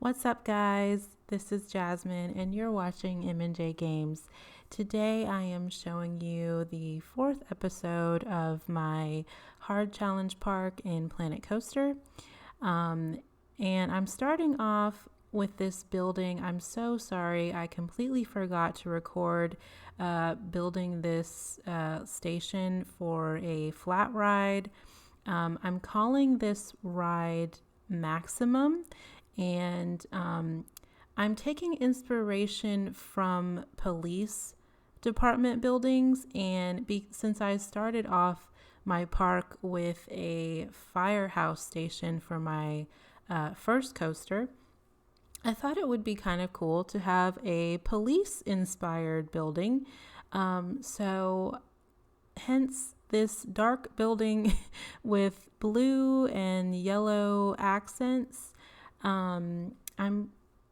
What's up, guys? This is Jasmine, and you're watching M&J Games. Today, I am showing you the fourth episode of my Hard Challenge Park in Planet Coaster. Um, and I'm starting off with this building. I'm so sorry. I completely forgot to record building this station for a flat ride. I'm calling this ride Maximum, and I'm taking inspiration from police department buildings. And since I started off my park with a firehouse station for my first coaster, I thought it would be kind of cool to have a police inspired building. So hence this dark building with blue and yellow accents. I'm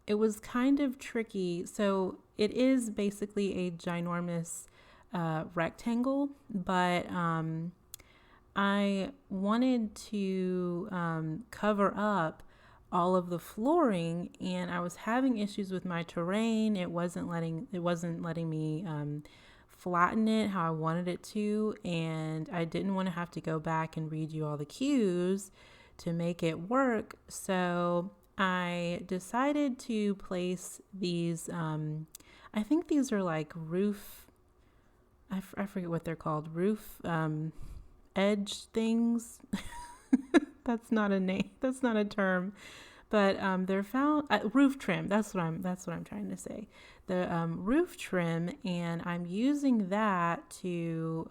It was kind of tricky. So it is basically a ginormous rectangle, but I wanted to cover up all of the flooring, and I was having issues with my terrain. It wasn't letting me flatten it how I wanted it to, and I didn't want to have to go back and read you all the cues to make it work. So I decided to place these. I think these are like roof. I forget what they're called. Roof edge things. That's not a name. That's not a term. But they're found roof trim. That's what I'm trying to say. The roof trim, and I'm using that to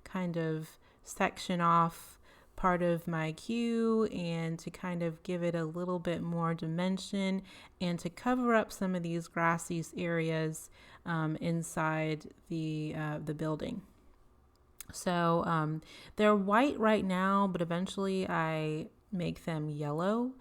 kind of section off part of my queue and to kind of give it a little bit more dimension and to cover up some of these grassy areas inside the building. So they're white right now, but eventually I make them yellow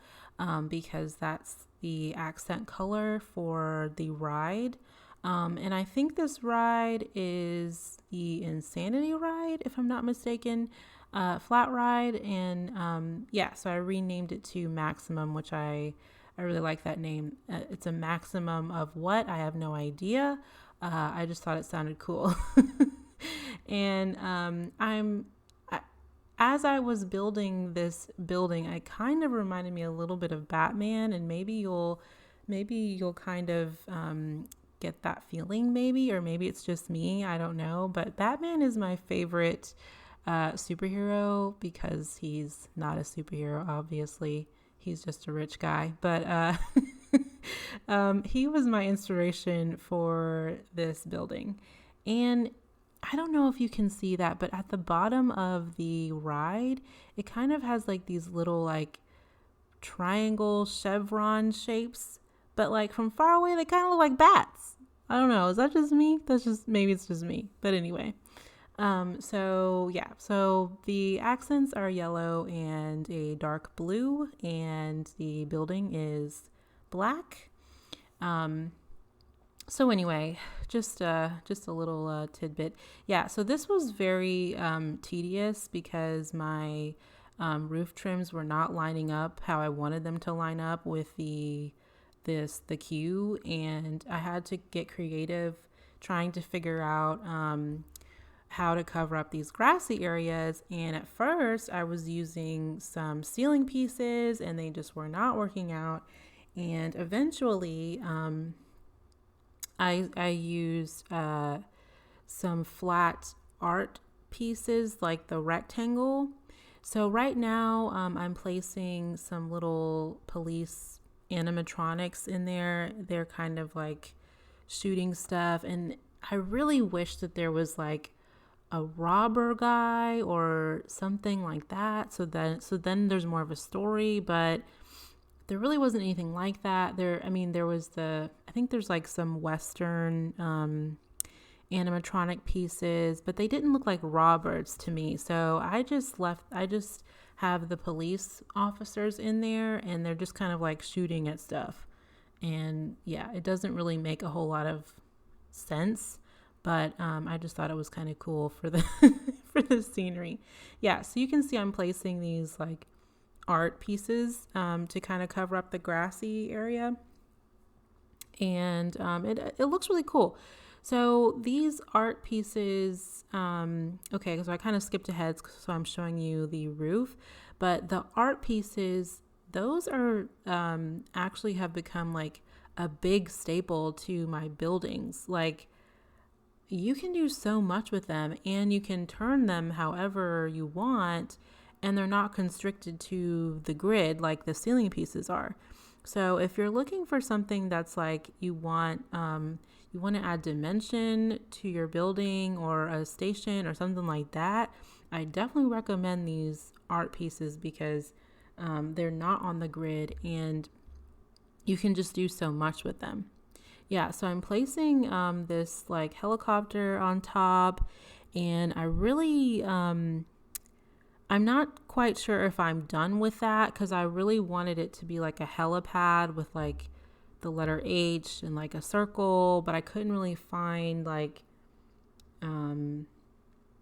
because that's the accent color for the ride. And I think this ride is the Insanity Ride, if I'm not mistaken, flat ride. And yeah, so I renamed it to Maximum, which I really like that name. It's a maximum of what? I have no idea. I just thought it sounded cool. And as I was building this building, I kind of reminded me a little bit of Batman, and maybe you'll kind of get that feeling, maybe, or maybe it's just me. I don't know, but Batman is my favorite superhero because he's not a superhero, obviously. He's just a rich guy, but he was my inspiration for this building. And I don't know if you can see that, but at the bottom of the ride, it kind of has like these little like triangle chevron shapes, but like from far away, they kind of look like bats. I don't know. Is that just me? Maybe it's just me. But anyway, so yeah, so the accents are yellow and a dark blue, and the building is black. Um, so anyway, just a little tidbit. Yeah, so this was very tedious because my roof trims were not lining up how I wanted them to line up with the queue, and I had to get creative trying to figure out how to cover up these grassy areas. And at first, I was using some ceiling pieces, and they just were not working out. And eventually, I used some flat art pieces like the rectangle. So right now I'm placing some little police animatronics in there. They're kind of like shooting stuff, and I really wish that there was like a robber guy or something like that. So then there's more of a story, but there really wasn't anything like that. There was I think there's like some Western animatronic pieces, but they didn't look like robbers to me. So I just have the police officers in there, and they're just kind of like shooting at stuff. And yeah, it doesn't really make a whole lot of sense, but I just thought it was kind of cool for the for the scenery. Yeah, so you can see I'm placing these like art pieces to kind of cover up the grassy area. And it looks really cool. So these art pieces, okay, so I kind of skipped ahead, so I'm showing you the roof, but the art pieces, those are actually have become like a big staple to my buildings. Like, you can do so much with them, and you can turn them however you want, and they're not constricted to the grid like the ceiling pieces are. So if you're looking for something that's like you want to add dimension to your building or a station or something like that, I definitely recommend these art pieces because they're not on the grid and you can just do so much with them. Yeah, so I'm placing this like helicopter on top, and I really, I'm not quite sure if I'm done with that because I really wanted it to be like a helipad with like the letter H and like a circle, but I couldn't really find like,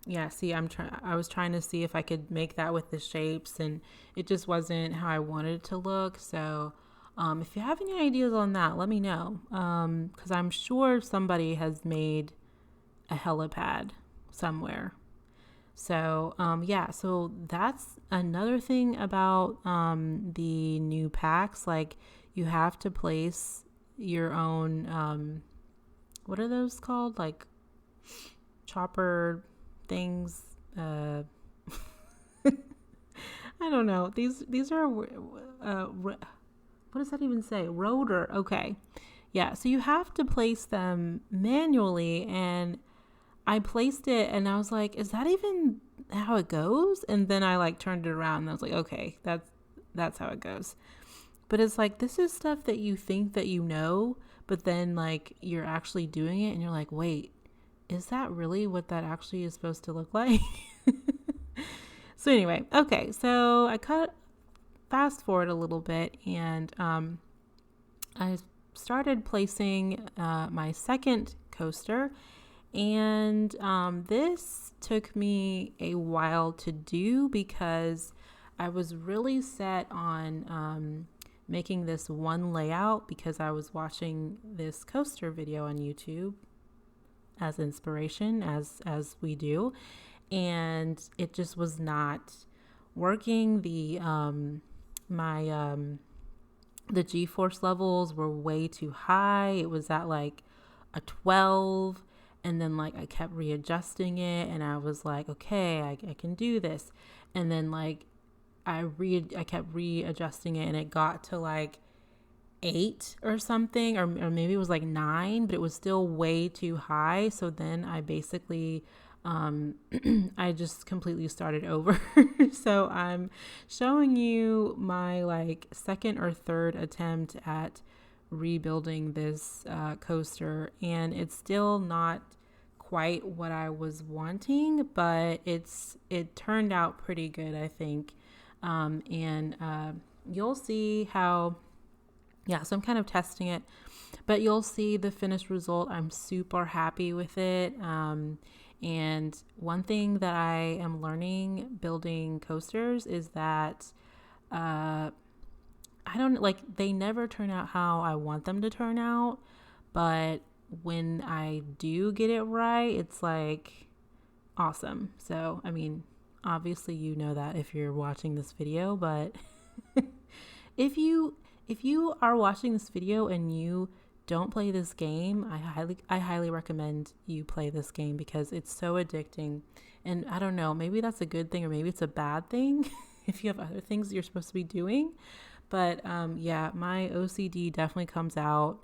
yeah, see, I was trying to see if I could make that with the shapes, and it just wasn't how I wanted it to look. So, if you have any ideas on that, let me know. Because I'm sure somebody has made a helipad somewhere. So, yeah, so that's another thing about the new packs. Like, you have to place your own, what are those called? Like, chopper things. I don't know. These are, what does that even say? Rotor. Okay. Yeah, so you have to place them manually, and I placed it and I was like, is that even how it goes? And then I like turned it around and I was like, okay, that's how it goes. But it's like, this is stuff that you think that you know, but then like you're actually doing it and you're like, wait, is that really what that actually is supposed to look like? So anyway, okay, so I fast forward a little bit, and I started placing my second coaster. And this took me a while to do because I was really set on making this one layout because I was watching this coaster video on YouTube as inspiration, as we do, and it just was not working. The G-force levels were way too high. It was at like a 12, and then like I kept readjusting it, and I was like, okay, I can do this. And then like I kept readjusting it, and it got to like 8 or something, or maybe it was like 9, but it was still way too high. So then I basically I just completely started over. So I'm showing you my like second or third attempt at rebuilding this coaster, and it's still not quite what I was wanting, but it turned out pretty good, I think. And you'll see how, yeah, so I'm kind of testing it, but you'll see the finished result. I'm super happy with it. And one thing that I am learning building coasters is that I don't like, they never turn out how I want them to turn out, but when I do get it right, it's like awesome. So, I mean, obviously you know that if you're watching this video, but if you are watching this video and you don't play this game, I highly recommend you play this game because it's so addicting. And I don't know, maybe that's a good thing or maybe it's a bad thing if you have other things you're supposed to be doing. But yeah, my OCD definitely comes out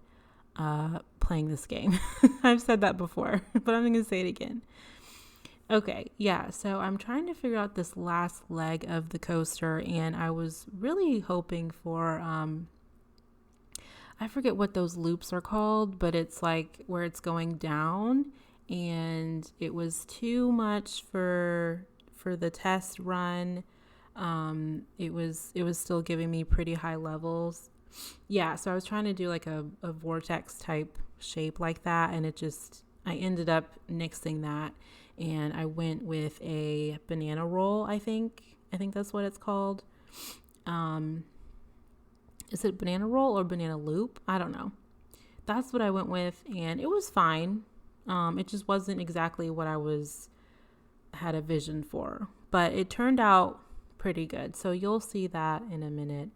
playing this game. I've said that before, but I'm going to say it again. Okay, yeah, so I'm trying to figure out this last leg of the coaster, and I was really hoping for I forget what those loops are called, but it's like where it's going down, and it was too much for the test run. It was still giving me pretty high levels. Yeah, so I was trying to do like a vortex type shape like that, and I ended up nixing that, and I went with a banana roll. I think that's what it's called. Is it banana roll or banana loop? I don't know. That's what I went with, and it was fine. It just wasn't exactly what had a vision for, but it turned out pretty good. So you'll see that in a minute.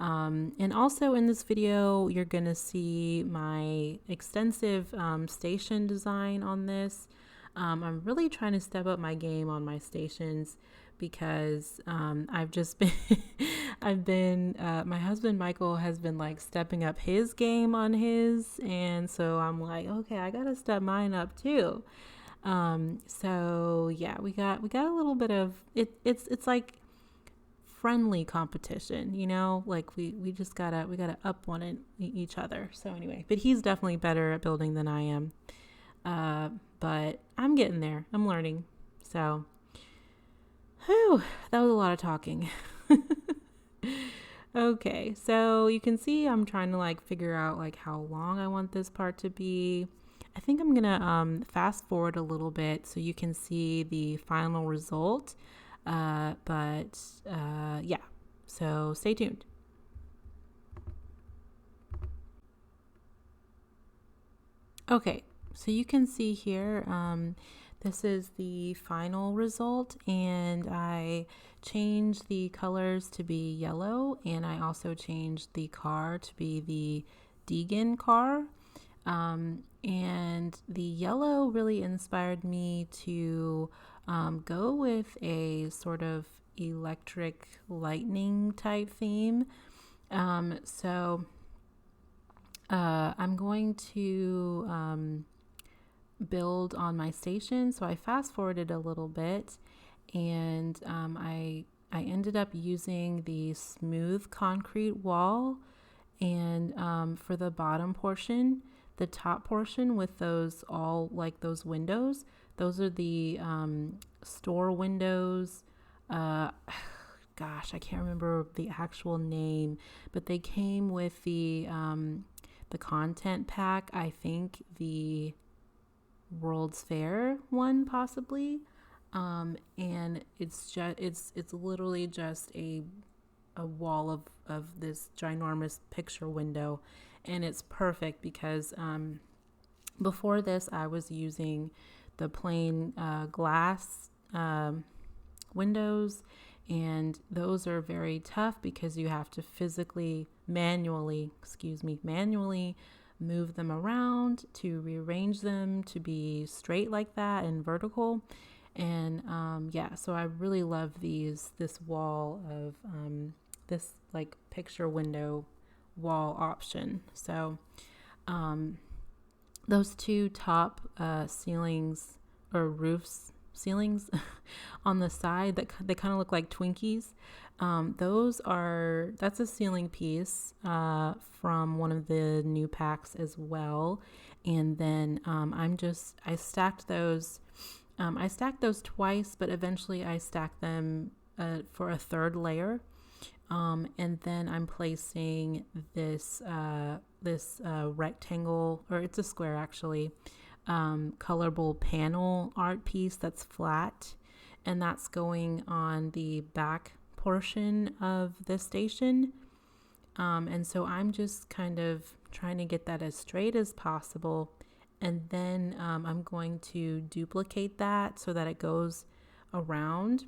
And also in this video, you're gonna see my extensive station design on this. I'm really trying to step up my game on my stations because I've just been, my husband Michael has been like stepping up his game on his, and so I'm like, okay, I gotta step mine up too. So yeah, we got a little bit of it. It's like friendly competition, like we just we gotta up one in each other. So anyway, but he's definitely better at building than I am. But I'm getting there. I'm learning. So, whew, that was a lot of talking. Okay, so you can see I'm trying to like figure out like how long I want this part to be. I think I'm gonna fast forward a little bit so you can see the final result. But yeah, so stay tuned. Okay, so you can see here, this is the final result, and I changed the colors to be yellow, and I also changed the car to be the Deegan car. And the yellow really inspired me to go with a sort of electric lightning type theme. So I'm going to build on my station. So I fast forwarded a little bit, and I ended up using the smooth concrete wall, and for the bottom portion, the top portion with those those windows, those are the store windows. Gosh, I can't remember the actual name, but they came with the content pack. I think the World's Fair one possibly, and it's literally just a wall of this ginormous picture window, and it's perfect because before this I was using the plain glass windows, and those are very tough because you have to manually move them around to rearrange them to be straight like that and vertical. And yeah, so I really love this wall of this like picture window wall option. So those two top ceilings or ceilings on the side that they kind of look like Twinkies. That's a ceiling piece from one of the new packs as well. And then I stacked those. I stacked those twice, but eventually I stacked them for a third layer. And then I'm placing this rectangle, or it's a square actually, colorable panel art piece that's flat, and that's going on the back portion of the station. And so I'm just kind of trying to get that as straight as possible, and then I'm going to duplicate that so that it goes around.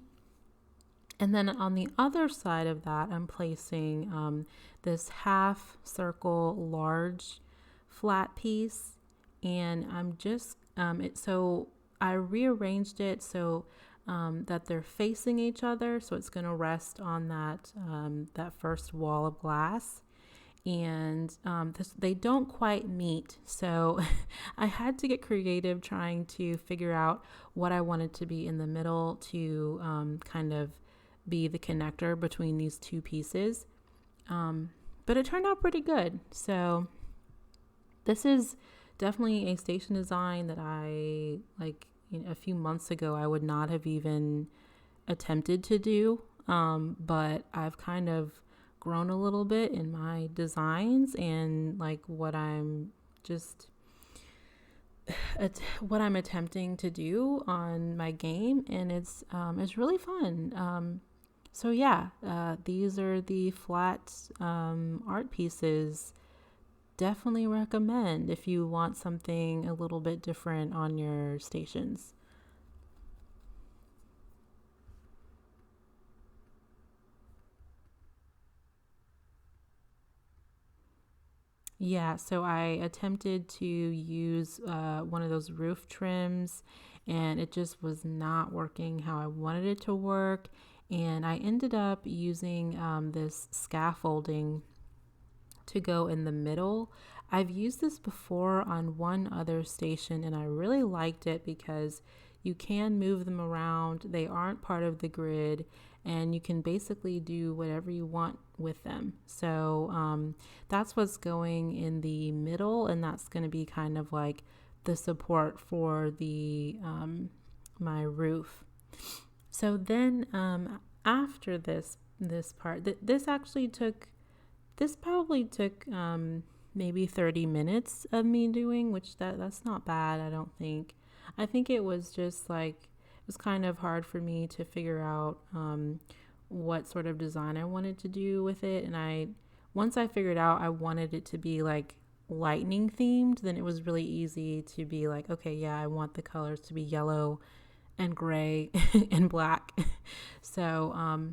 And then on the other side of that, I'm placing this half circle large flat piece, and I'm just so I rearranged it so that they're facing each other, so it's going to rest on that first wall of glass. And they don't quite meet, so I had to get creative trying to figure out what I wanted to be in the middle to kind of be the connector between these two pieces. But it turned out pretty good. So this is definitely a station design that I a few months ago I would not have even attempted to do. But I've kind of grown a little bit in my designs and like what I'm attempting to do on my game, and it's really fun. So yeah, these are the flat art pieces. Definitely recommend if you want something a little bit different on your stations. Yeah, so I attempted to use one of those roof trims and it just was not working how I wanted it to work. And I ended up using this scaffolding to go in the middle. I've used this before on one other station and I really liked it because you can move them around. They aren't part of the grid and you can basically do whatever you want with them. So that's what's going in the middle, and that's going to be kind of like the support for the my roof. So then after this part, this actually took this probably took maybe 30 minutes of me doing, which that's not bad, I don't think. I think it was just like it was kind of hard for me to figure out what sort of design I wanted to do with it, and I once I figured out I wanted it to be like lightning themed, then it was really easy to be like, okay, yeah, I want the colors to be yellow and gray and black. So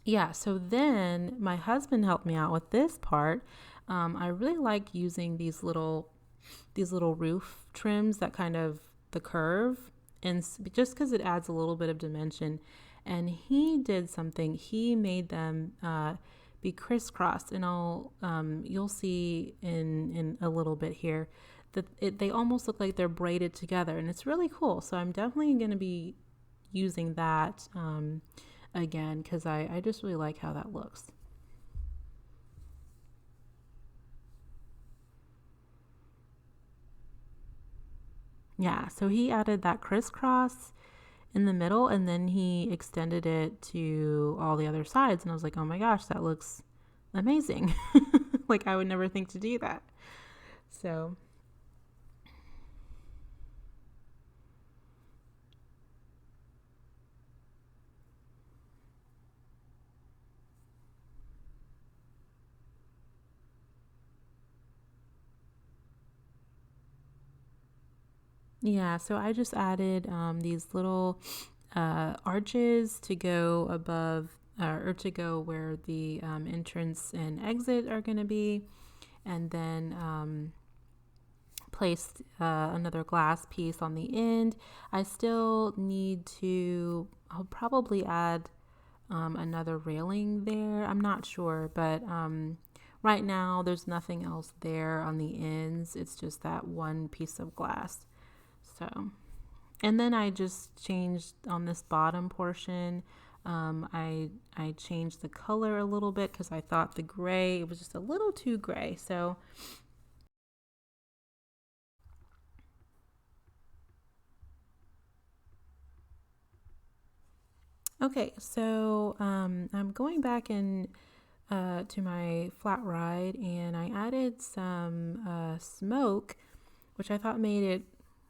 yeah, so then my husband helped me out with this part. I really like using these little roof trims that kind of the curve, and just because it adds a little bit of dimension. And he did something. He made them be crisscrossed, and you'll see in a little bit here that they almost look like they're braided together, and it's really cool. So I'm definitely going to be using that again because I just really like how that looks. Yeah, so he added that crisscross in the middle and then he extended it to all the other sides. And I was like, oh my gosh, that looks amazing. Like, I would never think to do that. So, yeah, so I just added these little arches to go above or to go where the entrance and exit are going to be. And then placed another glass piece on the end. I still need to, I'll probably add another railing there. I'm not sure, but right now there's nothing else there on the ends. It's just that one piece of glass. So, and then I just changed on this bottom portion. I changed the color a little bit because I thought the gray it was just a little too gray. So okay, so I'm going back in to my flat ride, and I added some smoke, which I thought made it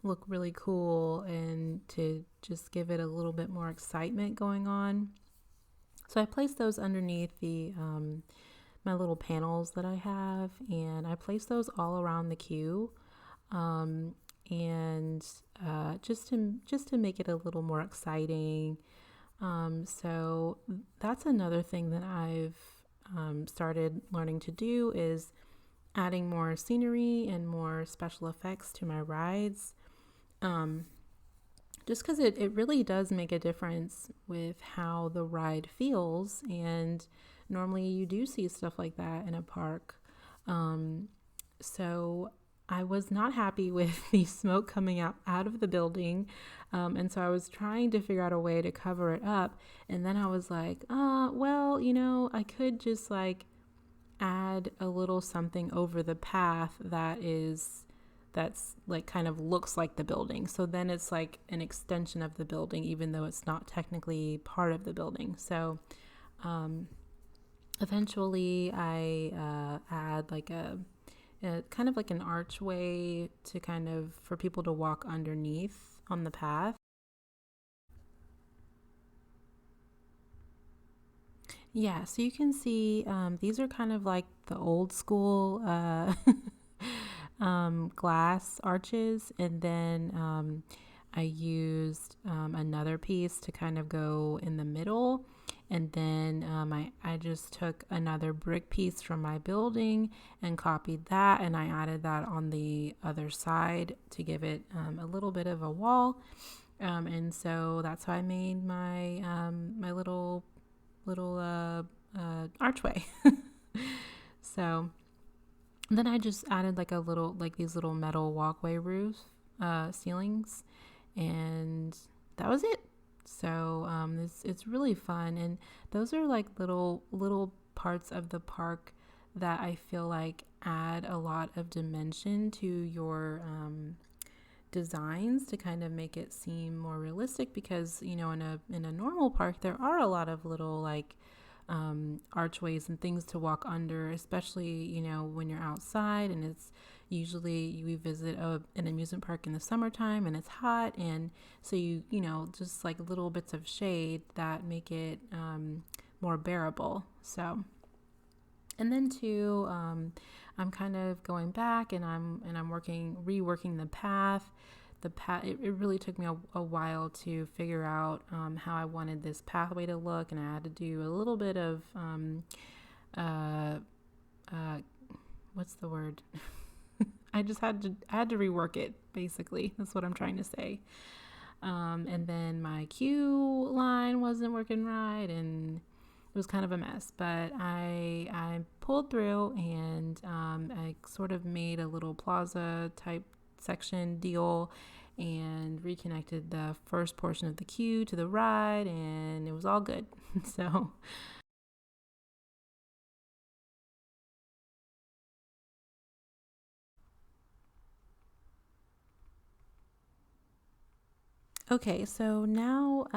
look really cool and to just give it a little bit more excitement going on. So I placed those underneath the my little panels that I have, and I placed those all around the queue, um, and just to make it a little more exciting. So that's another thing that I've started learning to do is adding more scenery and more special effects to my rides. Um, just because it really does make a difference with how the ride feels. And normally you do see stuff like that in a park. Um, so I was not happy with the smoke coming out of the building. And so I was trying to figure out a way to cover it up. And then I was like, well, I could just like add a little something over the path that's like kind of looks like the building. So then it's like an extension of the building, even though it's not technically part of the building. So um, eventually I add like a kind of like an archway to kind of for people to walk underneath on the path. Yeah, so you can see these are kind of like the old school glass arches, and then I used another piece to kind of go in the middle, and then I just took another brick piece from my building and copied that, and I added that on the other side to give it a little bit of a wall, and so that's how I made my my little archway. So then I just added like a little, like these little metal walkway roofs, ceilings, and that was it. So it's really fun, and those are like little parts of the park that I feel like add a lot of dimension to your designs to kind of make it seem more realistic, because in a normal park there are a lot of little like archways and things to walk under, especially when you're outside, and it's usually we visit an amusement park in the summertime and it's hot, and so just like little bits of shade that make it more bearable. So, and then too, I'm kind of going back, and I'm reworking the path. It really took me a while to figure out how I wanted this pathway to look, and I had to do a little bit of uh, uh, what's the word? I had to rework it, basically. That's what I'm trying to say. And then my queue line wasn't working right, and it was kind of a mess. But I pulled through, and I sort of made a little plaza type section deal, and reconnected the first portion of the queue to the ride, and it was all good. So okay, so now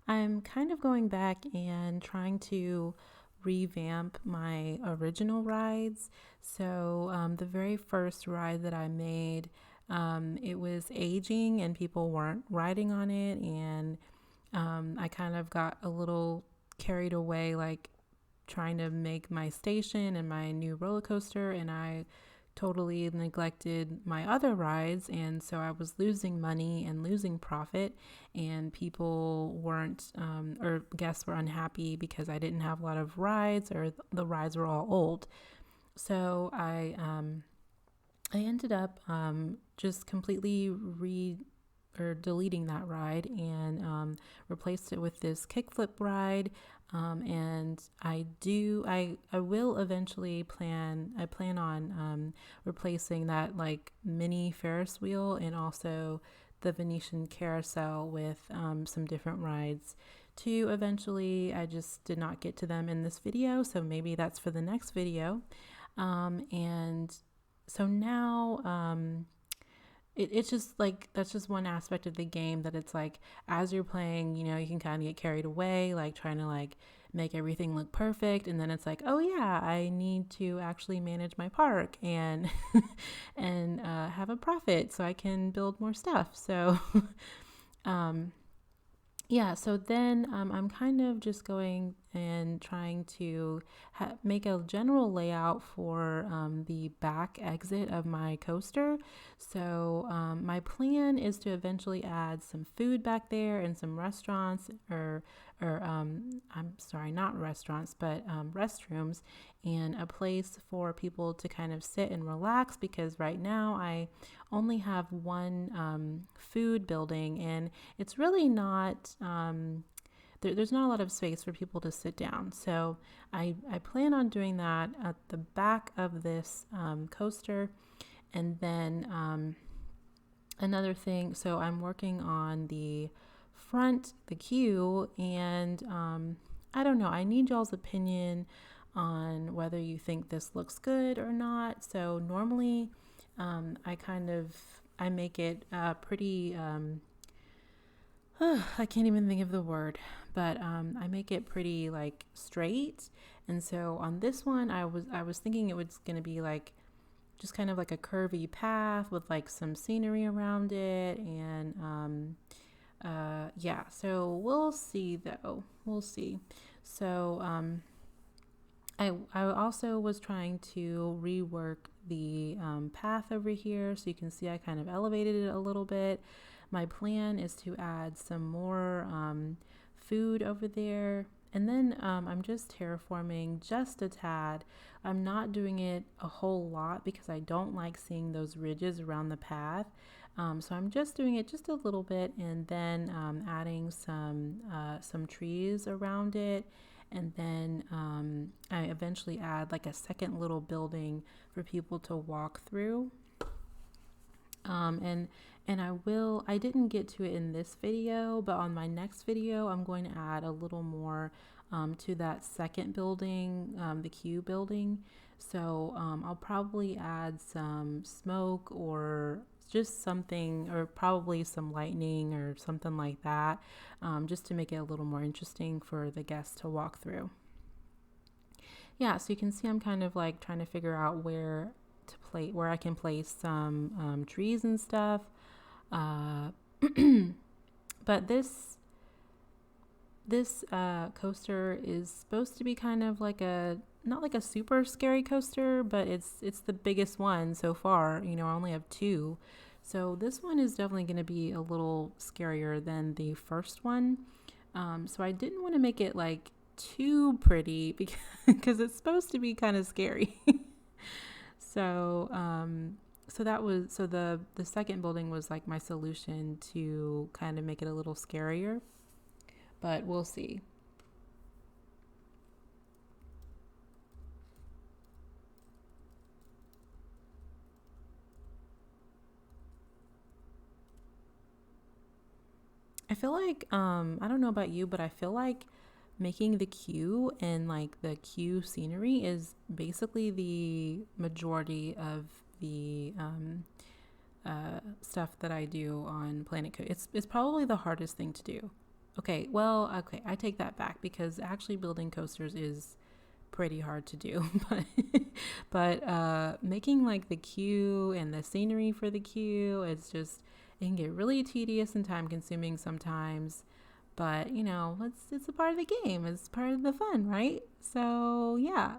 I'm kind of going back and trying to revamp my original rides. So the very first ride that I made, it was aging and people weren't riding on it, and I kind of got a little carried away, like trying to make my station and my new roller coaster, and I totally neglected my other rides, and so I was losing money and losing profit, and people weren't or guests were unhappy because I didn't have a lot of rides, or the rides were all old. So I ended up just completely or deleting that ride, and replaced it with this kickflip ride. And I will eventually I plan on replacing that like mini Ferris wheel, and also the Venetian carousel with some different rides too eventually. I just did not get to them in this video, so maybe that's for the next video. And so now it's just like that's just one aspect of the game, that it's like as you're playing, you can kind of get carried away, like trying to like make everything look perfect, and then it's like, oh yeah, I need to actually manage my park and and have a profit so I can build more stuff. So um yeah, so then I'm kind of just going and trying to make a general layout for the back exit of my coaster. So my plan is to eventually add some food back there, and some restaurants, or I'm sorry, not restaurants, but restrooms, and a place for people to kind of sit and relax, because right now I only have one food building, and it's really not there's not a lot of space for people to sit down. So I plan on doing that at the back of this coaster. And then another thing, so I'm working on the front, the queue, and I don't know, I need y'all's opinion on whether you think this looks good or not. So normally I make it pretty I can't even think of the word, but I make it pretty like straight. And so on this one, I was thinking it was gonna be like just kind of like a curvy path with like some scenery around it, and Yeah, so we'll see though. We'll see. So I also was trying to rework the path over here, so you can see I kind of elevated it a little bit. My plan is to add some more food over there, and then I'm just terraforming just a tad. I'm not doing it a whole lot because I don't like seeing those ridges around the path. So I'm just doing it just a little bit, and then adding some trees around it, and then I eventually add like a second little building for people to walk through. And I didn't get to it in this video, but on my next video I'm going to add a little more to that second building, the Q building. So I'll probably add some smoke or just something, or probably some lightning or something like that, just to make it a little more interesting for the guests to walk through. Yeah, so you can see I'm kind of like trying to figure out where I can place some trees and stuff. Uh, but this coaster is supposed to be kind of like not like a super scary coaster, but it's the biggest one so far. You know, I only have two. So this one is definitely going to be a little scarier than the first one. So I didn't want to make it like too pretty because it's supposed to be kind of scary. So the second building was like my solution to kind of make it a little scarier, but we'll see. I feel like I don't know about you, but I feel like making the queue and like the queue scenery is basically the majority of the stuff that I do on Planet Coaster. It's probably the hardest thing to do. Okay, I take that back because actually building coasters is pretty hard to do, but making like the queue and the scenery for the queue, it can get really tedious and time consuming sometimes. But you know, it's a part of the game. It's part of the fun, right? So yeah.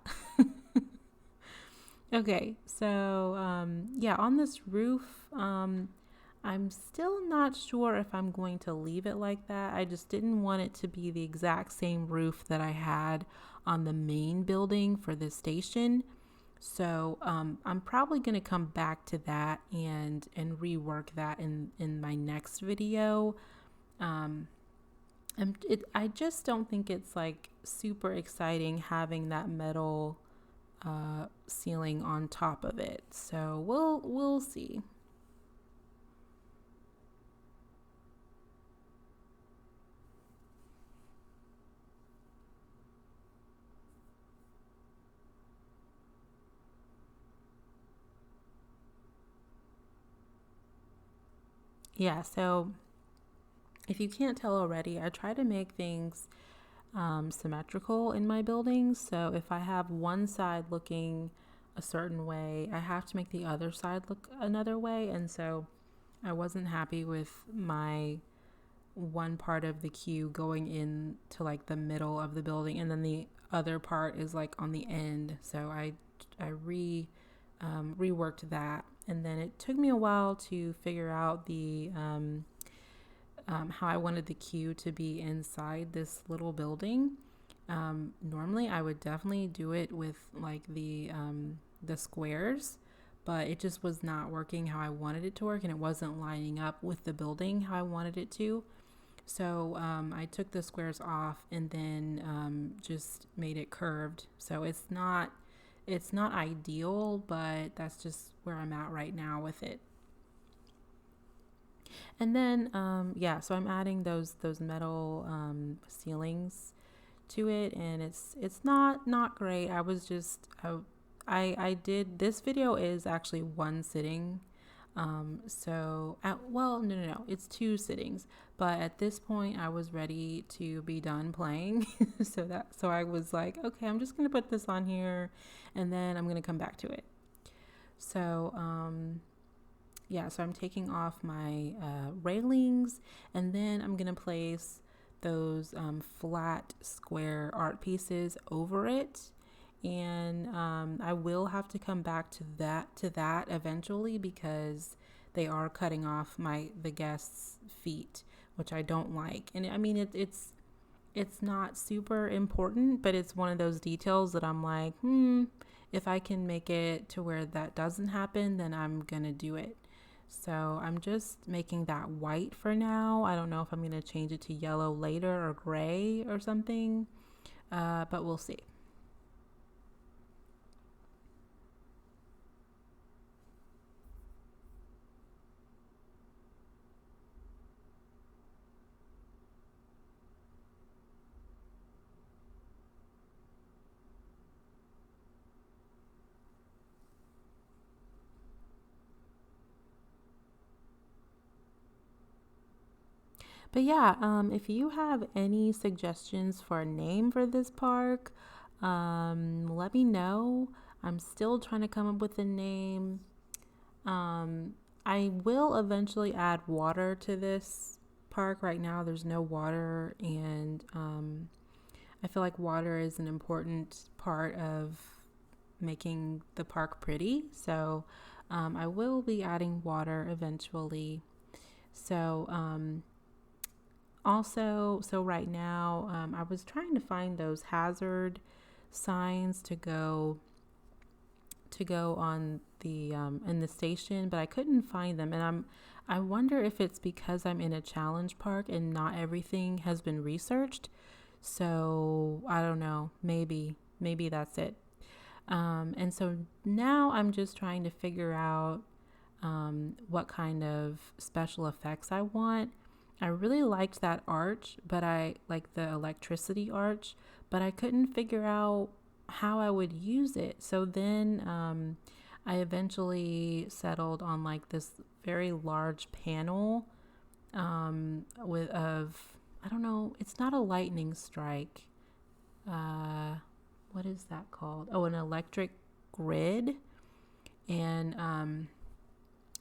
Okay, so yeah, on this roof, I'm still not sure if I'm going to leave it like that. I just didn't want it to be the exact same roof that I had on the main building for the station. So I'm probably going to come back to that and rework that in my next video. Um, I just don't think it's like super exciting having that metal ceiling on top of it. So we'll see. Yeah, so if you can't tell already, I try to make things symmetrical in my buildings. So if I have one side looking a certain way, I have to make the other side look another way. And so I wasn't happy with my one part of the queue going in to like the middle of the building, and then the other part is like on the end. So I reworked that, and then it took me a while to figure out the how I wanted the queue to be inside this little building. Normally, I would definitely do it with like the squares, but it just was not working how I wanted it to work, and it wasn't lining up with the building how I wanted it to. So I took the squares off and then just made it curved. So it's not ideal, but that's just where I'm at right now with it. And then yeah, so I'm adding those metal ceilings to it, and it's not great. I did this video is actually one sitting. Well, no, it's two sittings, but at this point I was ready to be done playing. So I was like, okay, I'm just going to put this on here and then I'm going to come back to it. So so I'm taking off my railings, and then I'm gonna place those flat square art pieces over it. And I will have to come back to that eventually, because they are cutting off the guests' feet, which I don't like. And I mean, it's not super important, but it's one of those details that I'm like, if I can make it to where that doesn't happen, then I'm gonna do it. So I'm just making that white for now. I don't know if I'm gonna change it to yellow later or gray or something, but we'll see. But yeah, if you have any suggestions for a name for this park, let me know. I'm still trying to come up with a name. I will eventually add water to this park. Right now, there's no water, and I feel like water is an important part of making the park pretty. So I will be adding water eventually. So so right now, I was trying to find those hazard signs to go on the in the station, but I couldn't find them, and I wonder if it's because I'm in a challenge park and not everything has been researched. So I don't know. Maybe that's it. And so now I'm just trying to figure out what kind of special effects I want. I really liked that arch, but I like the electricity arch, but I couldn't figure out how I would use it. So then I eventually settled on like this very large panel with of I don't know, it's not a lightning strike. Uh, what is that called? Oh, an electric grid. And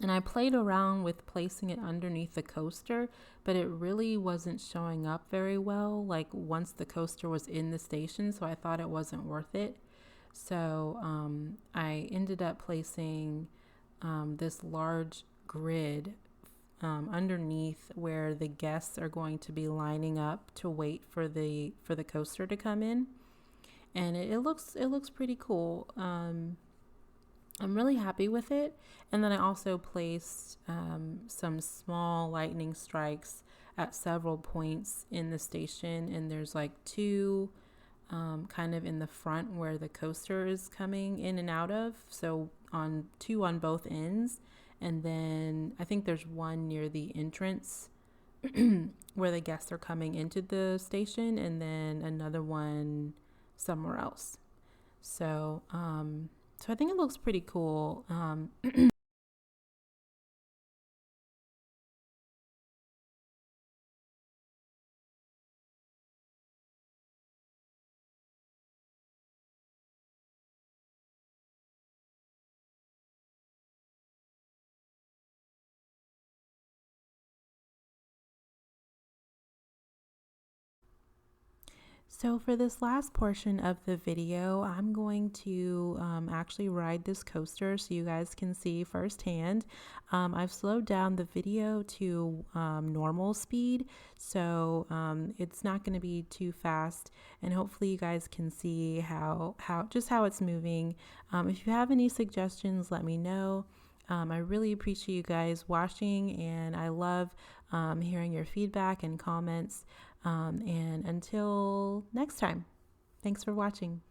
and I played around with placing it underneath the coaster, but it really wasn't showing up very well, like once the coaster was in the station, so I thought it wasn't worth it. So I ended up placing this large grid underneath where the guests are going to be lining up to wait for the coaster to come in, and it looks pretty cool. I'm really happy with it. And then I also placed some small lightning strikes at several points in the station, and there's like two kind of in the front where the coaster is coming in and out of. So on two on both ends, and then I think there's one near the entrance where the guests are coming into the station, and then another one somewhere else. So, so I think it looks pretty cool. So for this last portion of the video, I'm going to actually ride this coaster so you guys can see firsthand. I've slowed down the video to normal speed, so it's not going to be too fast, and hopefully you guys can see how it's moving. If you have any suggestions, let me know. I really appreciate you guys watching, and I love hearing your feedback and comments. And until next time, thanks for watching.